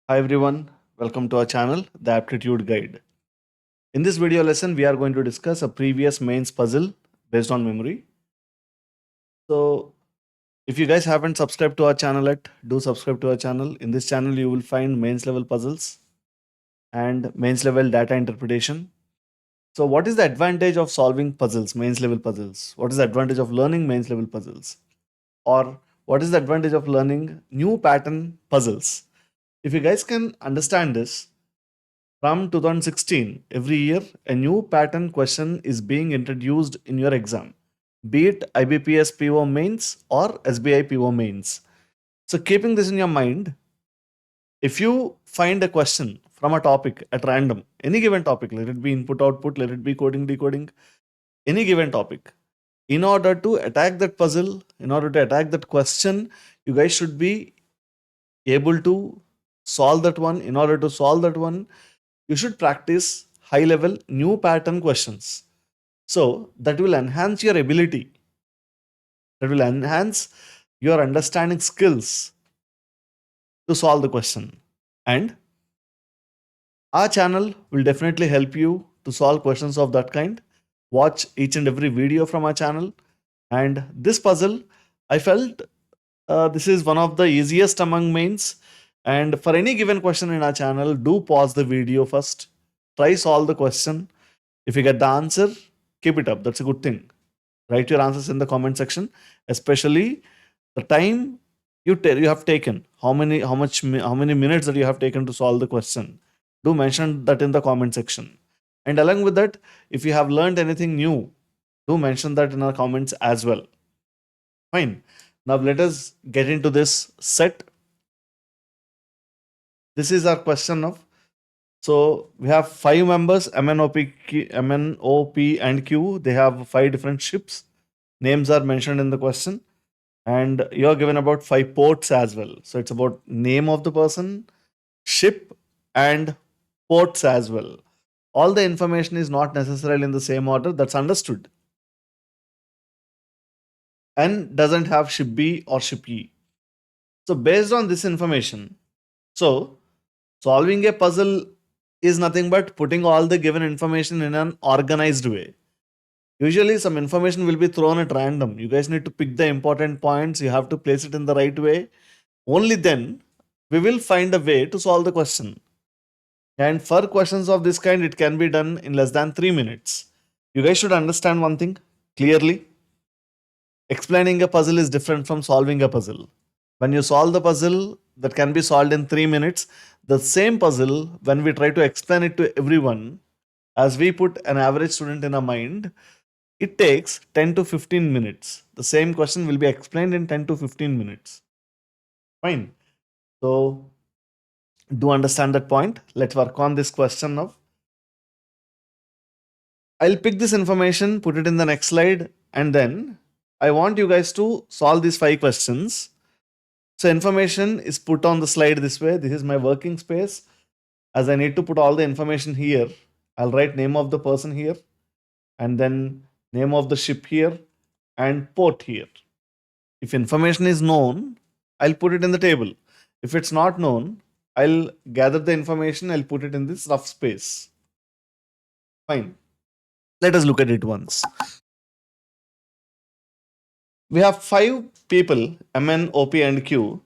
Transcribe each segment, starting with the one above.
Hi everyone, welcome to our channel, The Aptitude Guide. In this video lesson, we are going to discuss a previous mains puzzle based on memory. So, if you guys haven't subscribed to our channel yet, do subscribe to our channel. In this channel, you will find mains level puzzles and mains level data interpretation. So, what is the advantage of solving puzzles, mains level puzzles? What is the advantage of learning mains level puzzles? Or what is the advantage of learning new pattern puzzles? If you guys can understand this, from 2016, every year a new pattern question is being introduced in your exam, be it IBPS PO mains or SBI PO mains. So, keeping this in your mind, if you find a question from a topic at random, any given topic, let it be input output, let it be coding decoding, any given topic, in order to attack that puzzle, in order to attack that question, you guys should be able to solve that one. In order to solve that one, you should practice high level new pattern questions. So that will enhance your ability, that will enhance your understanding skills to solve the question. And our channel will definitely help you to solve questions of that kind. Watch each and every video from our channel. And this puzzle, I felt this is one of the easiest among mains. And for any given question in our channel, do pause the video first. Try solve the question. If you get the answer, keep it up. That's a good thing. Write your answers in the comment section, especially the time you have taken. How many minutes that you have taken to solve the question. Do mention that in the comment section. And along with that, if you have learned anything new, do mention that in our comments as well. Fine. Now let us get into this set. This is our question of. So we have five members, MNOP and Q. They have five different ships. Names are mentioned in the question. And you're given about five ports as well. So it's about name of the person, ship, and ports as well. All the information is not necessarily in the same order. That's understood. And doesn't have ship B or ship E. So based on this information, so solving a puzzle is nothing but putting all the given information in an organized way. Usually, some information will be thrown at random. You guys need to pick the important points. You have to place it in the right way. Only then we will find a way to solve the question. And for questions of this kind, it can be done in less than 3 minutes. You guys should understand one thing clearly. Explaining a puzzle is different from solving a puzzle. When you solve the puzzle that can be solved in 3 minutes, the same puzzle, when we try to explain it to everyone, as we put an average student in our mind, it takes 10 to 15 minutes. The same question will be explained in 10 to 15 minutes. Fine. So, do understand that point. Let's work on this question now. I'll pick this information, put it in the next slide, and then I want you guys to solve these five questions. So, information is put on the slide this way. This is my working space. As I need to put all the information here, I'll write name of the person here, and then name of the ship here, and port here. If information is known, I'll put it in the table. If it's not known, I'll gather the information, I'll put it in this rough space. Fine. Let us look at it once. We have five people, MN, OP, and Q,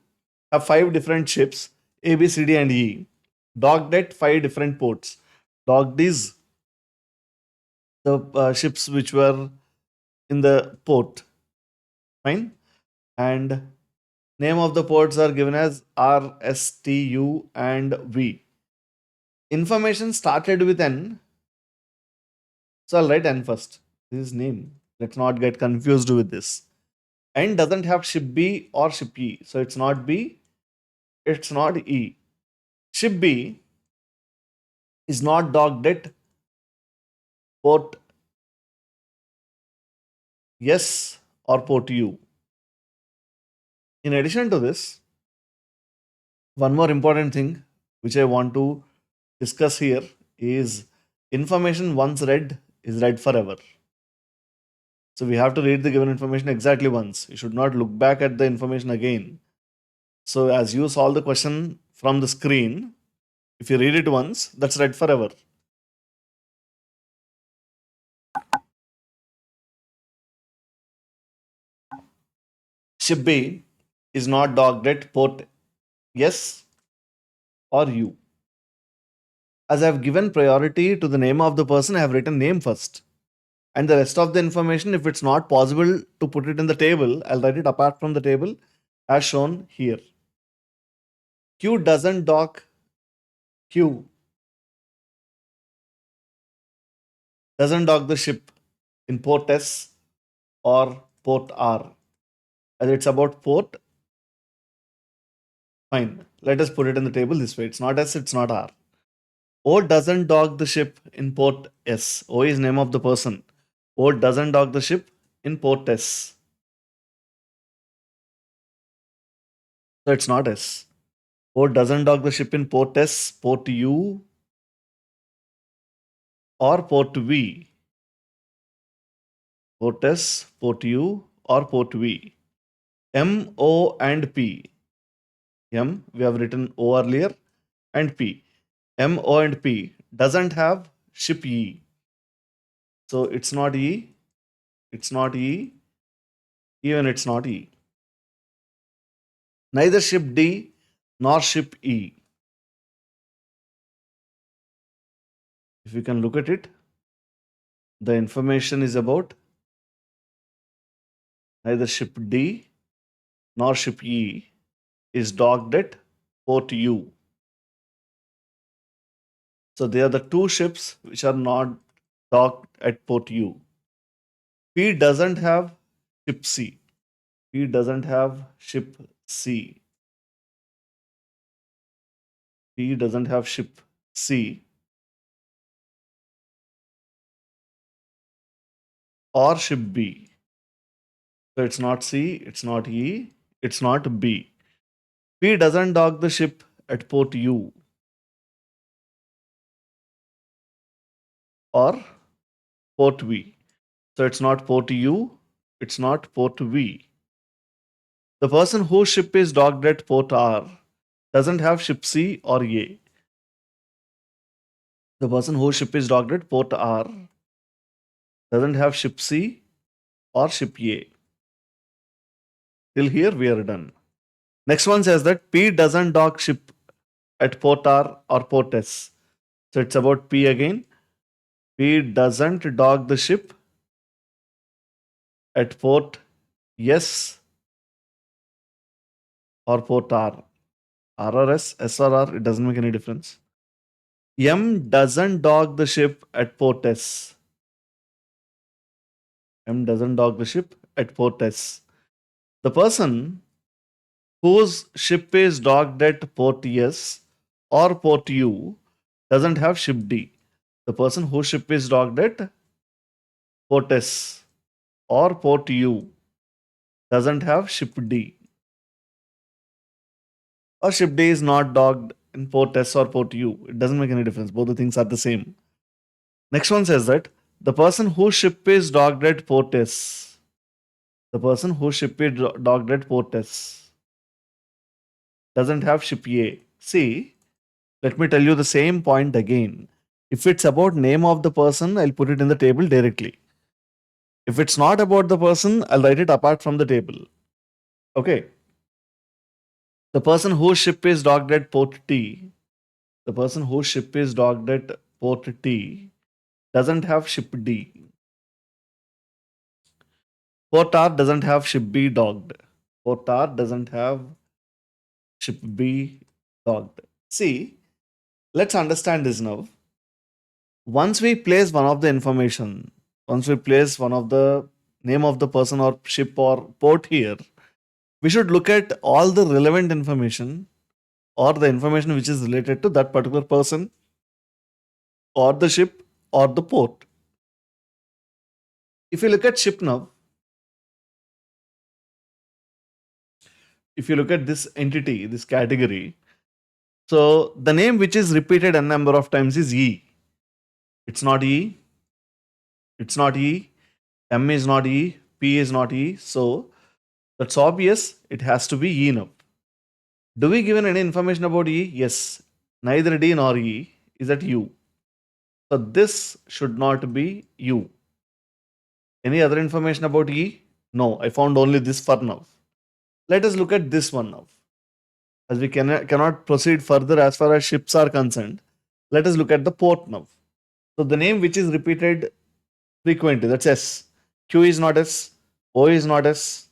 have five different ships, A, B, C, D, and E, docked at five different ports. Docked is the ships which were in the port. Fine. And name of the ports are given as R, S, T, U, and V. Information started with N. So I'll write N first. This is name. Let's not get confused with this. N doesn't have ship B or ship E. So it's not B, it's not E. Ship B is not docked at port S or port U. In addition to this, one more important thing which I want to discuss here is information once read is read forever. So we have to read the given information exactly once. You should not look back at the information again. So as you solve the question from the screen, if you read it once, that's read forever. Ship B is not docked at port yes or U. As I have given priority to the name of the person, I have written name first. And the rest of the information, if it's not possible to put it in the table, I'll write it apart from the table as shown here. Q doesn't dock Q doesn't dock the ship in port S or port R. As it's about port, fine. Let us put it in the table this way. It's not S, it's not R. O doesn't dock the ship in port S. O is name of the person. O doesn't dock the ship in port S. So it's not S. O doesn't dock the ship in port S, port U, or port V. Port S, port U, or port V. M, O, and P. M, we have written O earlier, and P. M, O, and P doesn't have ship E. So it's not E, it's not E, even it's not E. Neither ship D nor ship E. If you can look at it, the information is about neither ship D nor ship E is docked at port U. So they are the two ships which are not docked at port U. P doesn't have ship C. P doesn't have ship C. P doesn't have ship C or ship B. So it's not C, it's not E, it's not B. P doesn't dock the ship at port U or port V. So it's not port U, it's not port V. The person whose ship is docked at port R doesn't have ship C or A. The person whose ship is docked at port R doesn't have ship C or ship A. Till here we are done. Next one says that P doesn't dock ship at port R or port S. So it's about P again. P doesn't dock the ship at port S or port R. R or S, S or R, it doesn't make any difference. M doesn't dock the ship at port S. M doesn't dock the ship at port S. The person whose ship is docked at port S or port U doesn't have ship D. The person whose ship is docked at port S or port U doesn't have ship D. Or ship D is not docked in port S or port U. It doesn't make any difference. Both the things are the same. Next one says that the person whose ship is docked at port S, the person whose ship is docked at port S doesn't have ship A. See, let me tell you the same point again. If it's about name of the person, I'll put it in the table directly. If it's not about the person, I'll write it apart from the table. Okay. The person whose ship is docked at port T, the person whose ship is docked at port T doesn't have ship D. Port R doesn't have ship B docked. Port R doesn't have ship B docked. See, let's understand this now. Once we place one of the information, once we place one of the name of the person or ship or port here, we should look at all the relevant information or the information which is related to that particular person or the ship or the port. If you look at ship now, if you look at this entity, this category, so the name which is repeated a number of times is E. It's not E. It's not E. M is not E. P is not E. So that's obvious. It has to be E now. Do we given any information about E? Yes. Neither D nor E is at U. So this should not be U. Any other information about E? No, I found only this for now. Let us look at this one now. As we cannot proceed further as far as ships are concerned, let us look at the port now. So the name which is repeated frequently, that's S. Q is not S, O is not S,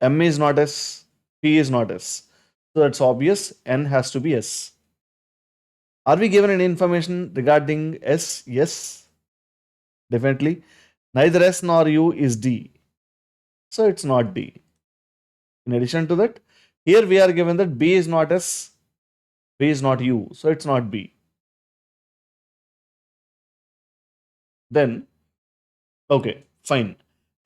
M is not S, P is not S. So that's obvious, N has to be S. Are we given any information regarding S? Yes, definitely. Neither S nor U is D. So it's not D. In addition to that, here we are given that B is not S, B is not U. So it's not B. Then, okay, fine.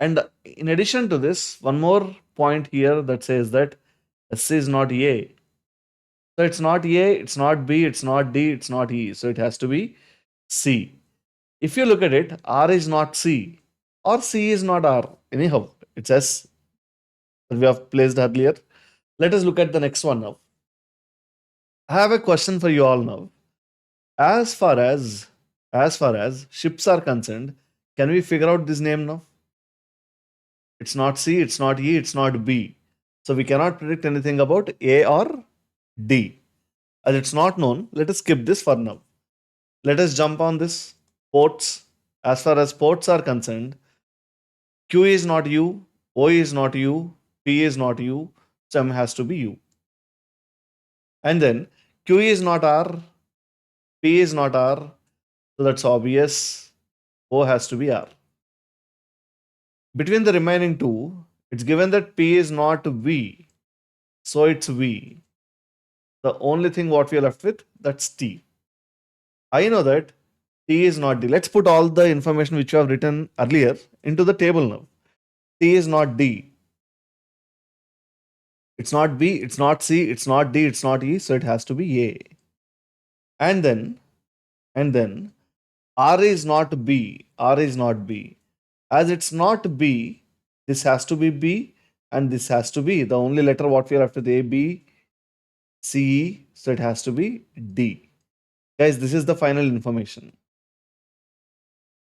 And in addition to this, one more point here that says that S is not A. So it's not A, it's not B, it's not D, it's not E. So it has to be C. If you look at it, R is not C or C is not R. Anyhow, it's S that we have placed earlier. Let us look at the next one now. I have a question for you all now. As far as ships are concerned, can we figure out this name now? It's not C, it's not E, it's not B. So we cannot predict anything about A or D. As it's not known, let us skip this for now. Let us jump on this ports. As far as ports are concerned, Q is not U, O is not U, P is not U, so M has to be U. And then Q is not R, P is not R, so that's obvious. O has to be R. Between the remaining two, it's given that P is not V, so it's V. The only thing what we are left with, that's T. I know that T is not D. Let's put all the information which you have written earlier into the table now. T is not D. It's not B, it's not C, it's not D, it's not E, so it has to be A. And then R is not B. R is not B. As it's not B, this has to be B and this has to be the only letter what we are after the A, B, C, E, so it has to be D. Guys, this is the final information.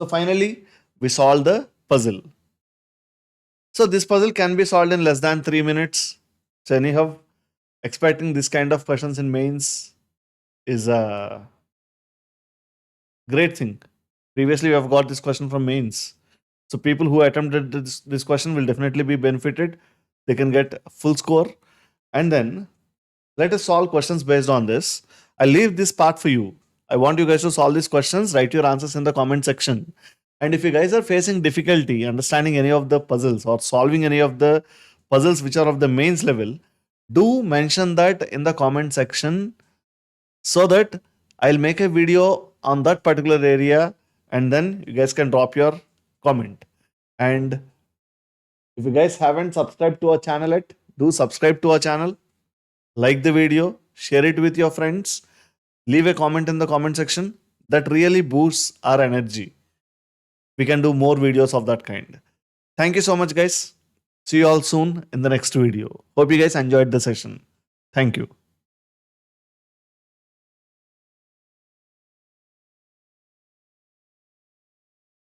So finally, we solve the puzzle. So this puzzle can be solved in less than 3 minutes. So anyhow, expecting this kind of questions in mains is a great thing. Previously, we have got this question from mains. So people who attempted this question will definitely be benefited. They can get full score. And then let us solve questions based on this. I leave this part for you. I want you guys to solve these questions. Write your answers in the comment section. And if you guys are facing difficulty understanding any of the puzzles or solving any of the puzzles which are of the mains level, do mention that in the comment section so that I'll make a video on that particular area and then you guys can drop your comment. And if you guys haven't subscribed to our channel yet, do subscribe to our channel, like the video, share it with your friends, leave a comment in the comment section. That really boosts our energy. We can do more videos of that kind. Thank you so much, guys. See you all soon in the next video. Hope you guys enjoyed the session. Thank you.